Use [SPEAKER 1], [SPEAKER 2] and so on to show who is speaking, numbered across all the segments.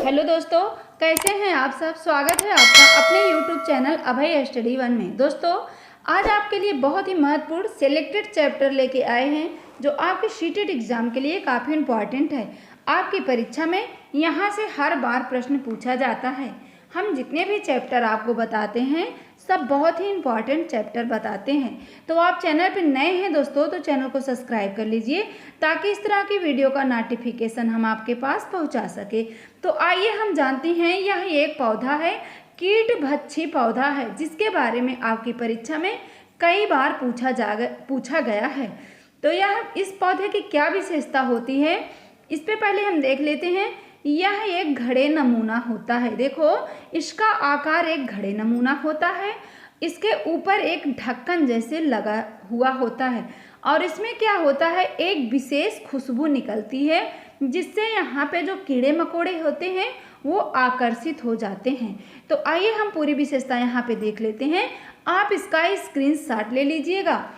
[SPEAKER 1] Hello दोस्तों, कैसे हैं आप सब। स्वागत है आपका अपने यूट्यूब चैनल अभय स्टडी वन में। दोस्तों, आज आपके लिए बहुत ही महत्वपूर्ण सेलेक्टेड चैप्टर लेके आए हैं जो आपके सीटेट एग्ज़ाम के लिए काफ़ी इम्पॉर्टेंट है। आपकी परीक्षा में यहाँ से हर बार प्रश्न पूछा जाता है। हम जितने भी चैप्टर आपको बताते हैं सब बहुत ही इम्पॉर्टेंट चैप्टर बताते हैं। तो आप चैनल पर नए हैं दोस्तों तो चैनल को सब्सक्राइब कर लीजिए ताकि इस तरह की वीडियो का नोटिफिकेशन हम आपके पास पहुंचा सके। तो आइए हम जानते हैं, यह एक पौधा है, कीटभक्षी पौधा है, जिसके बारे में आपकी परीक्षा में कई बार पूछा गया है। तो यह इस पौधे की क्या विशेषता होती है, इस पे पहले हम देख लेते हैं। यह एक घड़े नमूना होता है। देखो, इसका आकार एक घड़े नमूना होता है। इसके ऊपर एक ढक्कन जैसे लगा हुआ होता है और इसमें क्या होता है, एक विशेष खुशबू निकलती है जिससे यहाँ पे जो कीड़े मकोड़े होते हैं वो आकर्षित हो जाते हैं। तो आइए हम पूरी विशेषता यहाँ पे देख लेते हैं। आप इसका स्क्रीनशॉट ले लीजिएगा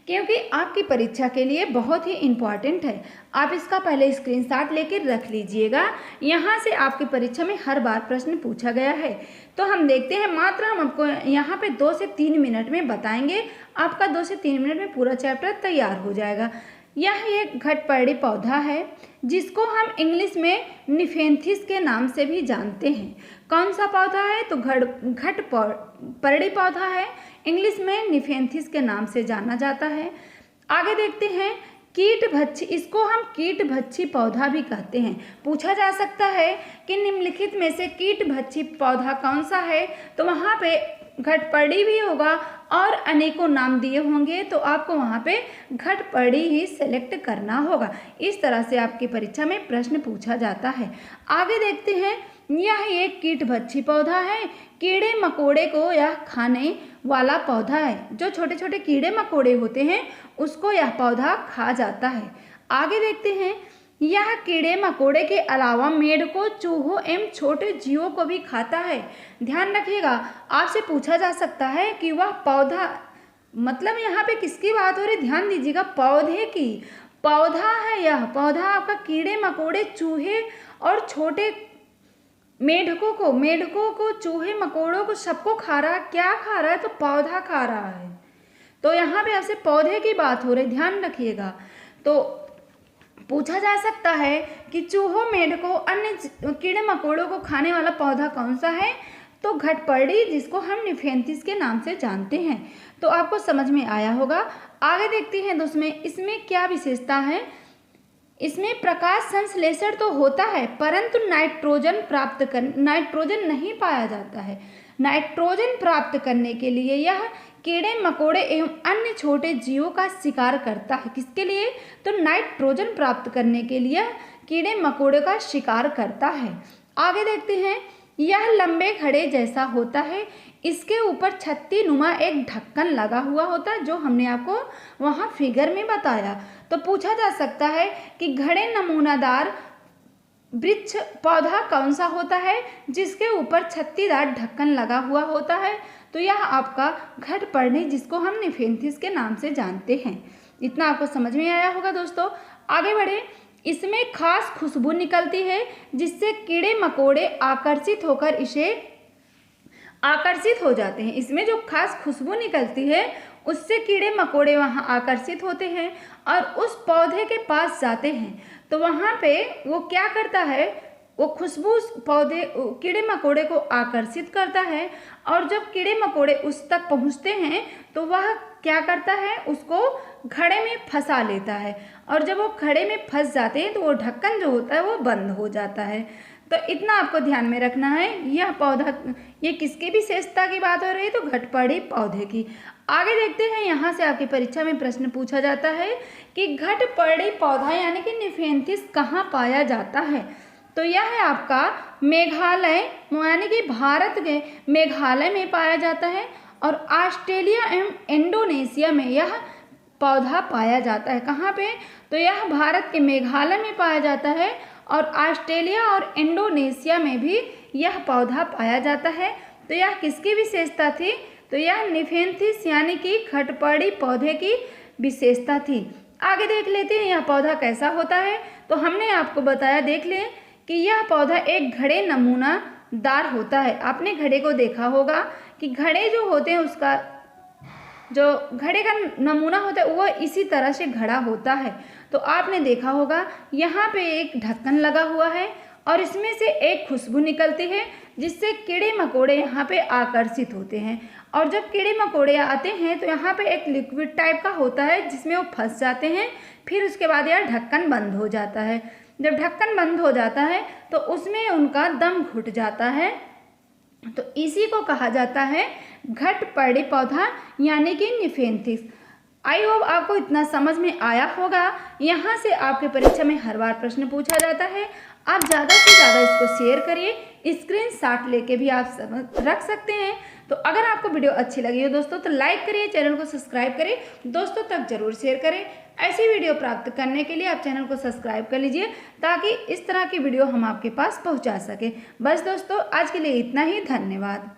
[SPEAKER 1] क्योंकि आपकी परीक्षा के लिए बहुत ही इम्पॉर्टेंट है। आप इसका पहले स्क्रीनशॉट लेकर रख लीजिएगा। यहाँ से आपकी परीक्षा में हर बार प्रश्न पूछा गया है। तो हम देखते हैं, मात्र हम आपको यहाँ पे 2 से 3 मिनट में बताएंगे। आपका 2 से 3 मिनट में पूरा चैप्टर तैयार हो जाएगा। यह एक घटपर्णी पौधा है जिसको हम इंग्लिश में निफेंथिस के नाम से भी जानते हैं। कौन सा पौधा है, तो घटपर्णी पौधा है, इंग्लिश में निफेंथिस के नाम से जाना जाता है। आगे देखते हैं, कीटभक्षी, इसको हम कीटभक्षी पौधा भी कहते हैं। पूछा जा सकता है कि निम्नलिखित में से कीटभक्षी पौधा कौन सा है, तो वहाँ पे घटपर्णी भी होगा और अनेकों नाम दिए होंगे, तो आपको वहाँ पे घटपर्णी ही सेलेक्ट करना होगा। इस तरह से आपकी परीक्षा में प्रश्न पूछा जाता है। आगे देखते हैं, यह एक कीटभक्षी पौधा है। कीड़े मकोड़े को यह खाने वाला पौधा है। जो छोटे छोटे कीड़े मकोड़े होते हैं उसको यह पौधा खा जाता है। आगे देखते हैं, यह कीड़े मकोड़े के अलावा मेढकों, चूहों एवं छोटे जीवों को भी खाता है। ध्यान रखिएगा, आपसे पूछा जा सकता है कि वह पौधा, मतलब यहाँ पे किसकी बात हो रही, ध्यान दीजिएगा, पौधे की। पौधा है यह पौधा आपका कीड़े मकोड़े, चूहे और छोटे मेढकों को, चूहे मकोड़ों को सबको खा रहा है। क्या खा रहा है, तो पौधा खा रहा है। तो यहाँ पे आपसे पौधे की बात हो रही, ध्यान रखिएगा। तो पूछा जा सकता है कि चूहों, मेढकों, अन्य कीड़े मकोड़ों को खाने वाला पौधा कौन सा है, तो घटपर्णी, जिसको हम निफेंथिस के नाम से जानते हैं। तो आपको समझ में आया होगा। आगे देखते हैं दोस्तों, इसमें क्या विशेषता है। इसमें प्रकाश संश्लेषण तो होता है परंतु नाइट्रोजन नहीं पाया जाता है। नाइट्रोजन प्राप्त करने के लिए यह कीड़े मकोड़े एवं अन्य छोटे जीवों का शिकार करता है। किसके लिए, तो नाइट्रोजन प्राप्त करने के लिए कीड़े मकोड़े का शिकार करता है। आगे देखते हैं, यह लंबे घड़े जैसा होता है। इसके ऊपर छत्ती नुमा एक ढक्कन लगा हुआ होता है, जो हमने आपको वहाँ फिगर में बताया। तो पूछा जा सकता है कि घड़े नमूनादार वृक्ष पौधा कौन सा होता है जिसके ऊपर छत्तीदार ढक्कन लगा हुआ होता है, तो यह आपका घटपर्णी, जिसको हम निफेंथिस के नाम से जानते हैं। इतना आपको समझ में आया होगा दोस्तों। आगे बढ़े, इसमें खास खुशबू निकलती है जिससे कीड़े मकोड़े आकर्षित हो जाते हैं। इसमें जो खास खुशबू निकलती है उससे कीड़े मकोड़े वहाँ आकर्षित होते हैं और उस पौधे के पास जाते हैं। तो वहाँ पे वो क्या करता है, वो खुशबू उस पौधे, कीड़े मकोड़े को आकर्षित करता है और जब कीड़े मकोड़े उस तक पहुँचते हैं तो वह क्या करता है, उसको घड़े में फंसा लेता है और जब वो घड़े में फंस जाते हैं तो वो ढक्कन जो होता है वो बंद हो जाता है। तो इतना आपको ध्यान में रखना है। यह पौधा, ये किसकी विशेषता की बात हो रही है, तो घटपर्णी पौधे की। आगे देखते हैं, यहाँ से आपकी परीक्षा में प्रश्न पूछा जाता है कि घटपर्णी पौधा यानी कि निफेंथिस कहाँ पाया जाता है। तो यह है आपका मेघालय, यानी कि भारत के मेघालय में पाया जाता है और ऑस्ट्रेलिया एवं इंडोनेशिया में यह पौधा पाया जाता है। कहाँ पे, तो यह भारत के मेघालय में पाया जाता है और ऑस्ट्रेलिया और इंडोनेशिया में भी यह पौधा पाया जाता है। तो यह किसकी विशेषता थी, तो यह निफेंथिस यानी कि घटपर्णी पौधे की विशेषता थी। आगे देख लेते हैं यह पौधा कैसा होता है। तो हमने आपको बताया, देख लें कि यह पौधा एक घड़े नमूनादार होता है। आपने घड़े को देखा होगा कि घड़े जो होते हैं उसका जो घड़े का नमूना होता है वो इसी तरह से घड़ा होता है। तो आपने देखा होगा यहाँ पे एक ढक्कन लगा हुआ है और इसमें से एक खुशबू निकलती है जिससे कीड़े मकोड़े यहाँ पे आकर्षित होते हैं। और जब कीड़े मकोड़े आते हैं तो यहाँ पे एक लिक्विड टाइप का होता है जिसमें वो फंस जाते हैं। फिर उसके बाद यह ढक्कन बंद हो जाता है। जब ढक्कन बंद हो जाता है तो उसमें उनका दम घुट जाता है। तो इसी को कहा जाता है घटपर्णी पौधा यानी कि निफेंथिस। आई होप आपको इतना समझ में आया होगा। यहाँ से आपके परीक्षा में हर बार प्रश्न पूछा जाता है। आप ज़्यादा से ज़्यादा इसको शेयर करिए, स्क्रीनशॉट लेके भी आप रख सकते हैं। तो अगर आपको वीडियो अच्छी लगी हो दोस्तों तो लाइक करिए, चैनल को सब्सक्राइब करें, दोस्तों तक जरूर शेयर करें। ऐसी वीडियो प्राप्त करने के लिए आप चैनल को सब्सक्राइब कर लीजिए ताकि इस तरह की वीडियो हम आपके पास पहुंचा सके। बस दोस्तों आज के लिए इतना ही, धन्यवाद।